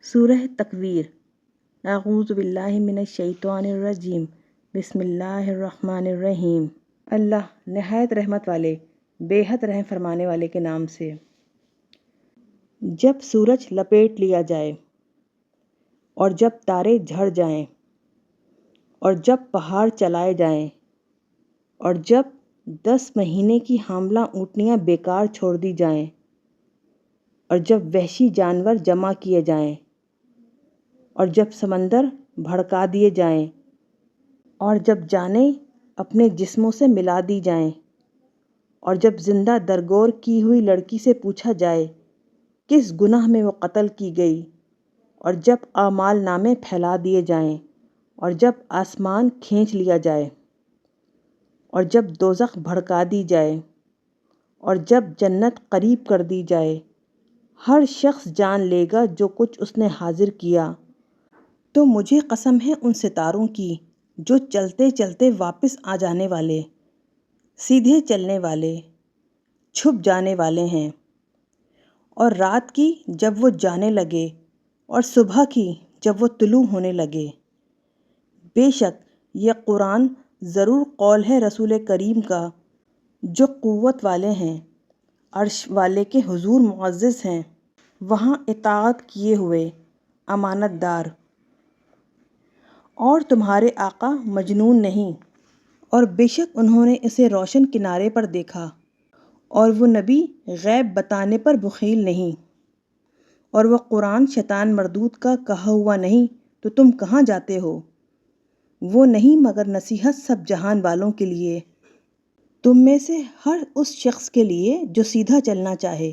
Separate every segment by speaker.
Speaker 1: سورہ تکویر۔ اعوذ باللہ من الشیطان الرجیم، بسم اللہ الرحمن الرحیم۔ اللہ نہایت رحمت والے بے حد رحم فرمانے والے کے نام سے۔ جب سورج لپیٹ لیا جائے اور جب تارے جھڑ جائیں اور جب پہاڑ چلائے جائیں اور جب 10 مہینے کی حاملہ اونٹنیاں بیکار چھوڑ دی جائیں اور جب وحشی جانور جمع کیے جائیں اور جب سمندر بھڑکا دیے جائیں اور جب جانیں اپنے جسموں سے ملا دی جائیں اور جب زندہ درگور کی ہوئی لڑکی سے پوچھا جائے کس گناہ میں وہ قتل کی گئی اور جب اعمال نامے پھیلا دیے جائیں اور جب آسمان کھینچ لیا جائے اور جب دوزخ بھڑکا دی جائے اور جب جنت قریب کر دی جائے، ہر شخص جان لے گا جو کچھ اس نے حاضر کیا۔ تو مجھے قسم ہے ان ستاروں کی جو چلتے چلتے واپس آ جانے والے، سیدھے چلنے والے، چھپ جانے والے ہیں، اور رات کی جب وہ جانے لگے اور صبح کی جب وہ طلوع ہونے لگے۔ بے شک یہ قرآن ضرور قول ہے رسول کریم کا جو قوت والے ہیں، عرش والے کے حضور معزز ہیں، وہاں اطاعت کیے ہوئے امانت دار۔ اور تمہارے آقا مجنون نہیں، اور بے شک انہوں نے اسے روشن کنارے پر دیکھا، اور وہ نبی غیب بتانے پر بخیل نہیں، اور وہ قرآن شیطان مردود کا کہا ہوا نہیں تو تم کہاں جاتے ہو؟ وہ نہیں مگر نصیحت سب جہان والوں کے لیے، تم میں سے ہر اس شخص کے لیے جو سیدھا چلنا چاہے،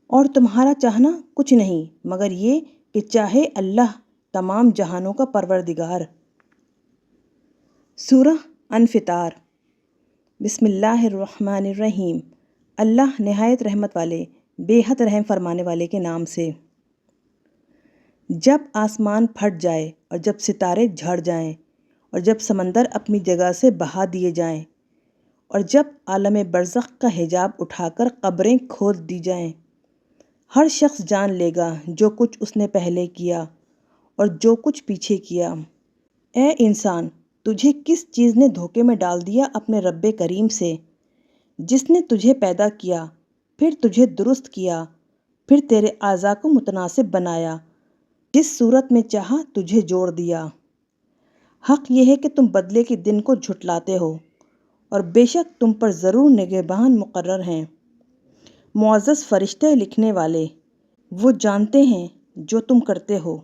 Speaker 1: اور تمہارا چاہنا کچھ نہیں مگر یہ کہ چاہے اللہ تمام جہانوں کا پروردگار۔ سورہ انفطار۔ بسم اللہ الرحمن الرحیم۔ اللہ نہایت رحمت والے بے حد رحم فرمانے والے کے نام سے۔ جب آسمان پھٹ جائے اور جب ستارے جھڑ جائیں اور جب سمندر اپنی جگہ سے بہا دیے جائیں اور جب عالم برزخ کا حجاب اٹھا کر قبریں کھود دی جائیں، ہر شخص جان لے گا جو کچھ اس نے پہلے کیا اور جو کچھ پیچھے کیا۔ اے انسان، تجھے کس چیز نے دھوکے میں ڈال دیا اپنے رب کریم سے، جس نے تجھے پیدا کیا، پھر تجھے درست کیا، پھر تیرے اعضاء کو متناسب بنایا، جس صورت میں چاہا تجھے جوڑ دیا۔ حق یہ ہے کہ تم بدلے کے دن کو جھٹلاتے ہو، اور بے شک تم پر ضرور نگہبان مقرر ہیں، معزز فرشتے لکھنے والے، وہ جانتے ہیں جو تم کرتے ہو۔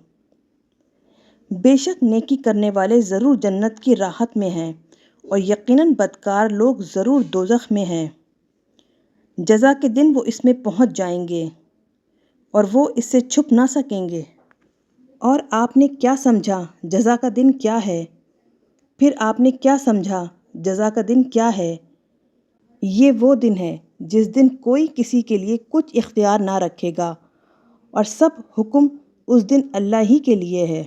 Speaker 1: بے شک نیکی کرنے والے ضرور جنت کی راحت میں ہیں، اور یقیناً بدکار لوگ ضرور دوزخ میں ہیں۔ جزا کے دن وہ اس میں پہنچ جائیں گے اور وہ اس سے چھپ نہ سکیں گے۔ اور آپ نے کیا سمجھا جزا کا دن کیا ہے؟ پھر آپ نے کیا سمجھا جزا کا دن کیا ہے؟ یہ وہ دن ہے جس دن کوئی کسی کے لیے کچھ اختیار نہ رکھے گا، اور سب حکم اس دن اللہ ہی کے لیے ہے۔